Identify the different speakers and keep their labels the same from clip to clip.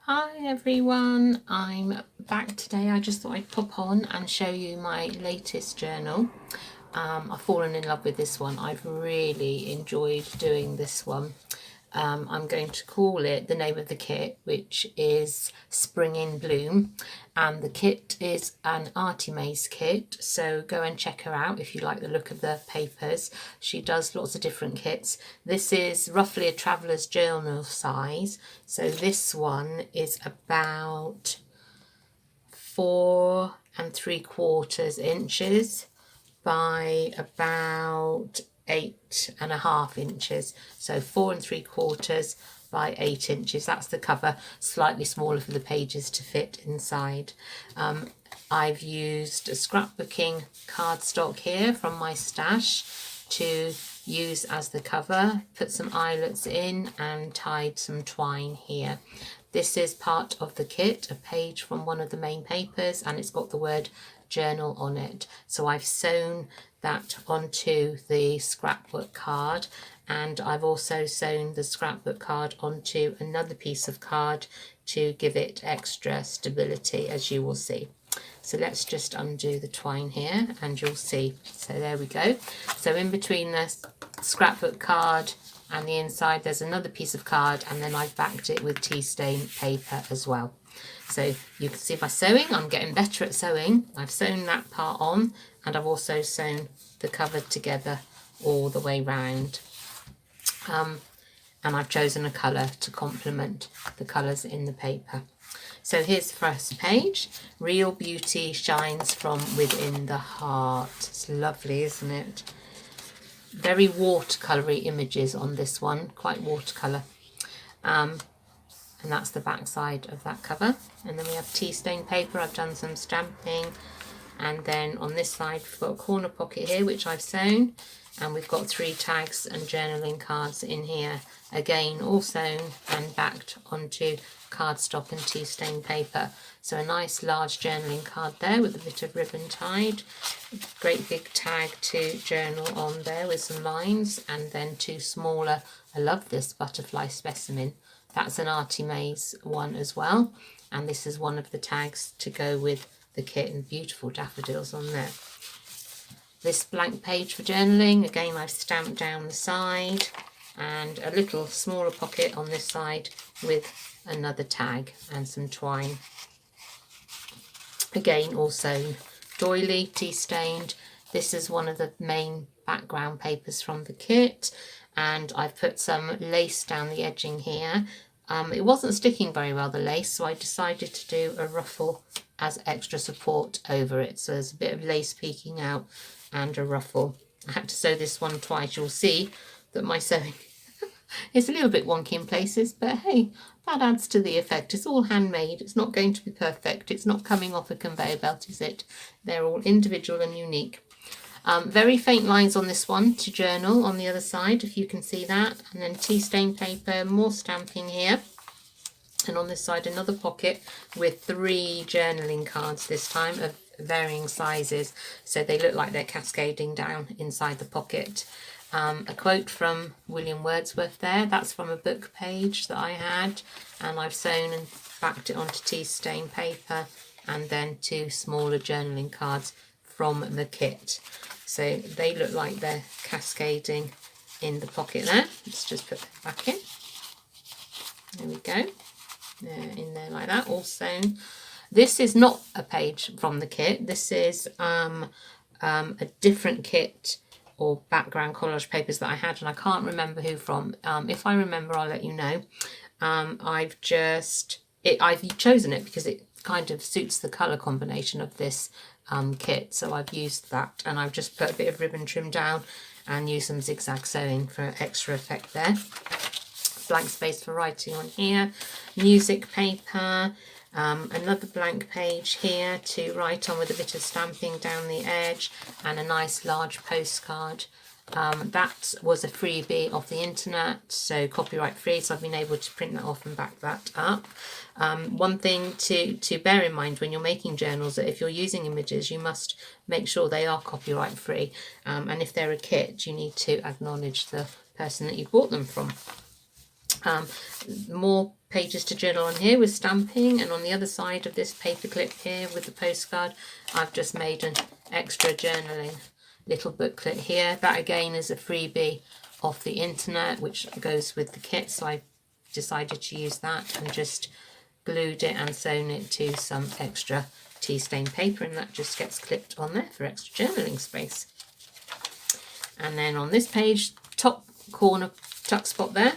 Speaker 1: Hi everyone, I'm back today. I just thought I'd pop on and show you my latest journal. I've fallen in love with this one. I've really enjoyed doing this one. I'm going to call it the name of the kit, which is Spring in Bloom, and the kit is an Artymaze kit, so go and check her out if you like the look of the papers. She does lots of different kits. This is roughly a traveller's journal size, so this one is about 4¾ inches by about 8½ inches, so 4¾ by 8 inches. That's the cover, slightly smaller for the pages to fit inside. I've used a scrapbooking cardstock here from my stash to use as the cover, put some eyelets in and tied some twine here. This is part of the kit, a page from one of the main papers, and it's got the word journal on it. So I've sewn that onto the scrapbook card, and I've also sewn the scrapbook card onto another piece of card to give it extra stability, as you will see. So let's just undo the twine here and you'll see. So there we go. So in between the scrapbook card and the inside there's another piece of card, and then I've backed it with tea stain paper as well. So you can see by sewing, I'm getting better at sewing. I've sewn that part on, and I've also sewn the cover together all the way round. And I've chosen a colour to complement the colours in the paper. So here's the first page. Real beauty shines from within the heart. It's lovely, isn't it? Very watercolory images on this one, quite watercolour. And that's the back side of that cover. And then we have tea stain paper. I've done some stamping. And then on this side we've got a corner pocket here which I've sewn, and we've got 3 tags and journaling cards in here, again all sewn and backed onto cardstock and tea stain paper. So a nice large journaling card there with a bit of ribbon tied, great big tag to journal on there with some lines, and then 2 smaller. I love this butterfly specimen. That's an Artymaze one as well, and this is one of the tags to go with the kit, and beautiful daffodils on there. This blank page for journaling, again I've stamped down the side, and a little smaller pocket on this side with another tag and some twine. Again all sewn. Doily, tea stained. This is one of the main background papers from the kit, and I've put some lace down the edging here. It wasn't sticking very well, the lace, so I decided to do a ruffle as extra support over it. So there's a bit of lace peeking out and a ruffle. I had to sew this one twice. You'll see that my sewing is a little bit wonky in places, but hey, that adds to the effect. It's all handmade. It's not going to be perfect. It's not coming off a conveyor belt, is it? They're all individual and unique. Very faint lines on this one to journal on the other side, if you can see that. And then tea stain paper, more stamping here. And on this side, another pocket with 3 journaling cards this time of varying sizes. So they look like they're cascading down inside the pocket. A quote from William Wordsworth there. That's from a book page that I had. And I've sewn and backed it onto tea stain paper. And then 2 smaller journaling cards from the kit. So they look like they're cascading in the pocket there. Let's just put them back in. There we go. They're in there like that, all sewn. This is not a page from the kit. This is a different kit or background collage papers that I had, and I can't remember who from. If I remember, I'll let you know. I've chosen it because it kind of suits the colour combination of this kit, so I've used that, and I've just put a bit of ribbon trim down and used some zigzag sewing for extra effect there. Blank space for writing on here, music paper, another blank page here to write on with a bit of stamping down the edge, and a nice large postcard. That was a freebie off the internet, so copyright free, so I've been able to print that off and back that up. One thing to bear in mind when you're making journals, that if you're using images, you must make sure they are copyright free, and if they're a kit, you need to acknowledge the person that you bought them from. More pages to journal on here with stamping, and on the other side of this paper clip here with the postcard, I've just made an extra journaling little booklet here. That again is a freebie off the internet which goes with the kit, so I decided to use that and just glued it and sewn it to some extra tea stain paper, and that just gets clipped on there for extra journaling space. And then on this page, top corner tuck spot there,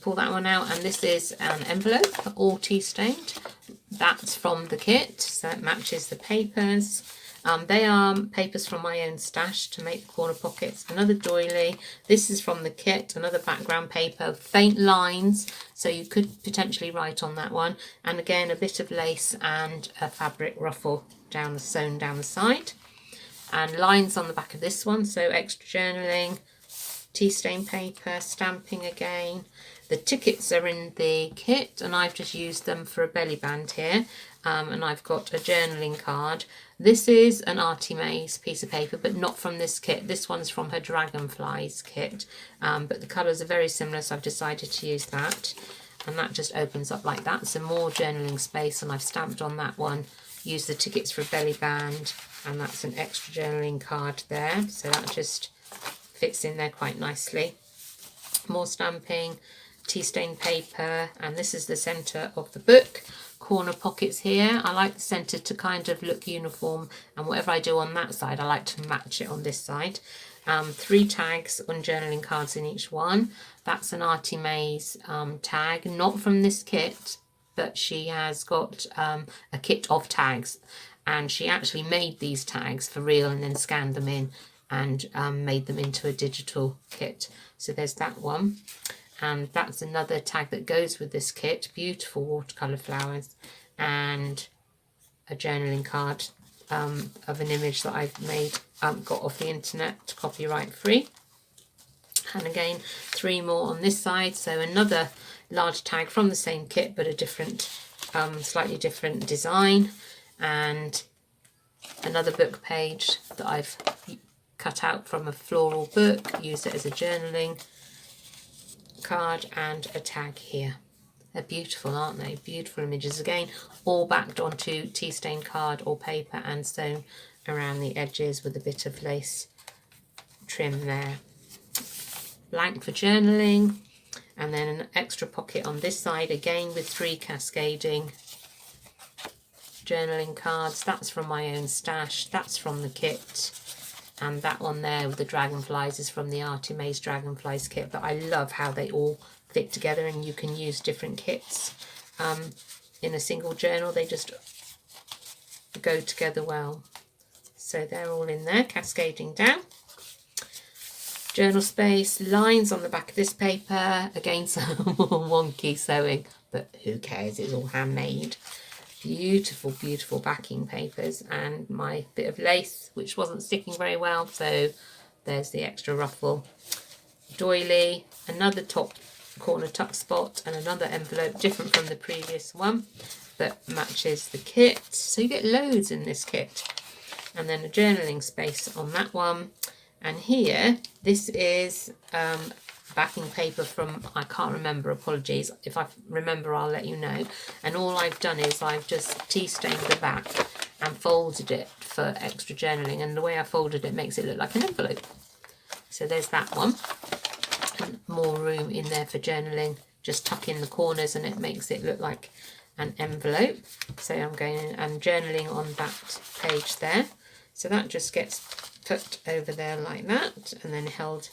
Speaker 1: pull that one out, and this is an envelope, all tea stained. That's from the kit, so it matches the papers. They are papers from my own stash to make the corner pockets. Another doily. This is from the kit, another background paper, faint lines, so you could potentially write on that one. And again, a bit of lace and a fabric ruffle sewn down the side. And lines on the back of this one, so extra journaling, tea stain paper, stamping again. The tickets are in the kit, and I've just used them for a belly band here. And I've got a journaling card. This is an Artymaze piece of paper, but not from this kit. This one's from her Dragonflies kit, but the colours are very similar, so I've decided to use that. And that just opens up like that, some more journaling space, and I've stamped on that one. Use the tickets for a belly band, and that's an extra journaling card there, so that just fits in there quite nicely. More stamping, tea stained paper, and this is the centre of the book. Corner pockets here. I like the centre to kind of look uniform, and whatever I do on that side I like to match it on this side. 3 tags on journaling cards in each one. That's an Artymaze tag, not from this kit, but she has got a kit of tags, and she actually made these tags for real and then scanned them in and made them into a digital kit. So there's that one. And that's another tag that goes with this kit. Beautiful watercolour flowers, and a journaling card of an image that I've made, got off the internet, copyright free. And again, 3 more on this side, so another large tag from the same kit but a different, slightly different design, and another book page that I've cut out from a floral book, used it as a journaling card, and a tag here. They're beautiful, aren't they? Beautiful images, again all backed onto tea stained card or paper and sewn around the edges with a bit of lace trim there. Blank for journaling, and then an extra pocket on this side, again with 3 cascading journaling cards. That's from my own stash, that's from the kit. And that one there with the dragonflies is from the Artymaze Dragonflies kit. But I love how they all fit together, and you can use different kits in a single journal. They just go together well. So they're all in there, cascading down. Journal space, lines on the back of this paper. Again, some wonky sewing, but who cares? It's all handmade. Beautiful, beautiful backing papers, and my bit of lace which wasn't sticking very well, so there's the extra ruffle. Doily, another top corner tuck spot, and another envelope different from the previous one that matches the kit, so you get loads in this kit. And then a journaling space on that one. And here, this is backing paper from, I can't remember, apologies, if I remember I'll let you know. And all I've done is I've just tea stained the back and folded it for extra journaling, and the way I folded it makes it look like an envelope. So there's that one, and more room in there for journaling. Just tuck in the corners and it makes it look like an envelope. So I'm going and journaling on that page there, so that just gets put over there like that and then held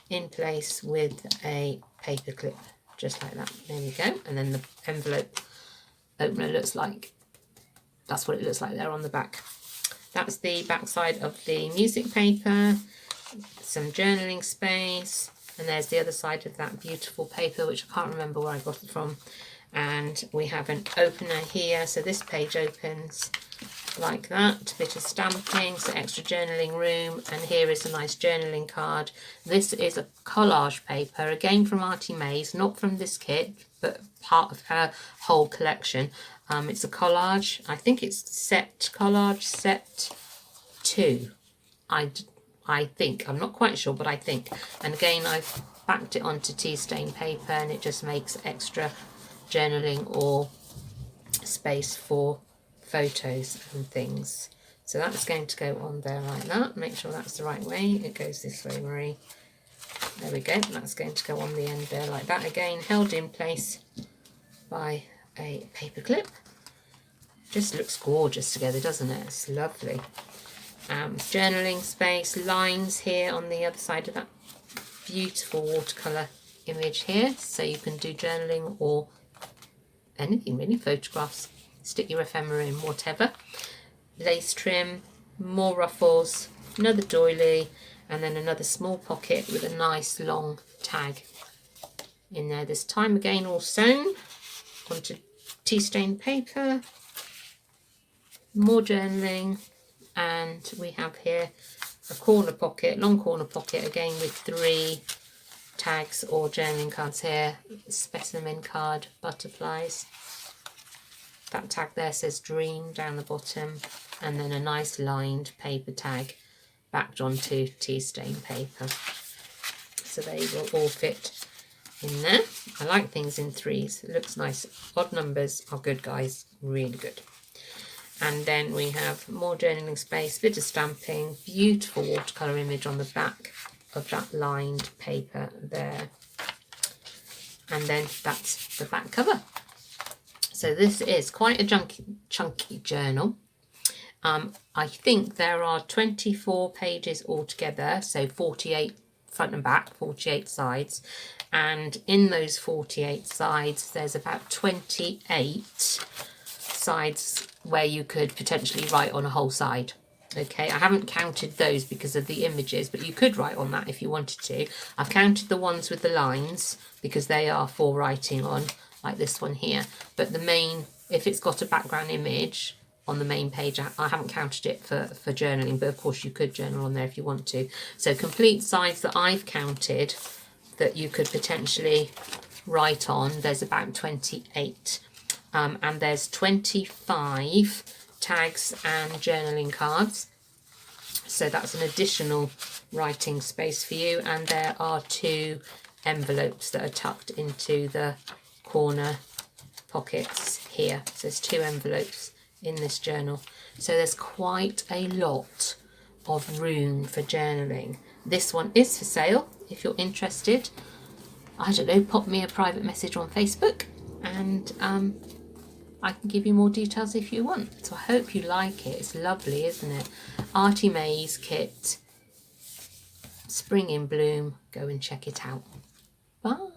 Speaker 1: in place with a paper clip, just like that. There we go. And then the envelope opener looks like, that's what it looks like there on the back. That's the back side of the music paper, some journaling space, and there's the other side of that beautiful paper, which I can't remember where I got it from. And we have an opener here, so this page opens like that, bit of stamping, so extra journaling room. And here is a nice journaling card. This is a collage paper, again from Artymaze, not from this kit, but part of her whole collection. It's a collage, I think it's collage set 2, I think, I'm not quite sure, but I think. And again, I've backed it onto tea stain paper, and it just makes extra journaling or space for photos and things. So that's going to go on there like that. Make sure that's the right way. It goes this way, Marie. There we go. That's going to go on the end there like that. Again, held in place by a paper clip. Just looks gorgeous together, doesn't it? It's lovely. Journaling space, lines here on the other side of that beautiful watercolour image here. So you can do journaling or anything really, photographs, stick your ephemera in, whatever. Lace trim, more ruffles, another doily, and then another small pocket with a nice long tag in there. This time again all sewn onto tea stained paper. More journaling, and we have here a corner pocket, long corner pocket, again with 3 tags or journaling cards here. Specimen card, butterflies. That tag there says dream down the bottom, and then a nice lined paper tag backed onto tea stain paper. So they will all fit in there. I like things in 3s. It looks nice. Odd numbers are good, guys. Really good. And then we have more journaling space, bit of stamping, beautiful watercolour image on the back of that lined paper there. And then that's the back cover. So this is quite a chunky journal. I think there are 24 pages altogether, so 48 front and back, 48 sides. And in those 48 sides, there's about 28 sides where you could potentially write on a whole side. Okay, I haven't counted those because of the images, but you could write on that if you wanted to. I've counted the ones with the lines because they are for writing on, like this one here. But the main, if it's got a background image on the main page, I haven't counted it for journaling, but of course you could journal on there if you want to. So complete sides that I've counted that you could potentially write on, there's about 28. And there's 25 tags and journaling cards. So that's an additional writing space for you. And there are 2 envelopes that are tucked into the corner pockets here. So there's 2 envelopes in this journal. So there's quite a lot of room for journaling. This one is for sale if you're interested. I don't know, pop me a private message on Facebook and I can give you more details if you want. So I hope you like it. It's lovely, isn't it? Artymaze kit, Spring in Bloom. Go and check it out. Bye.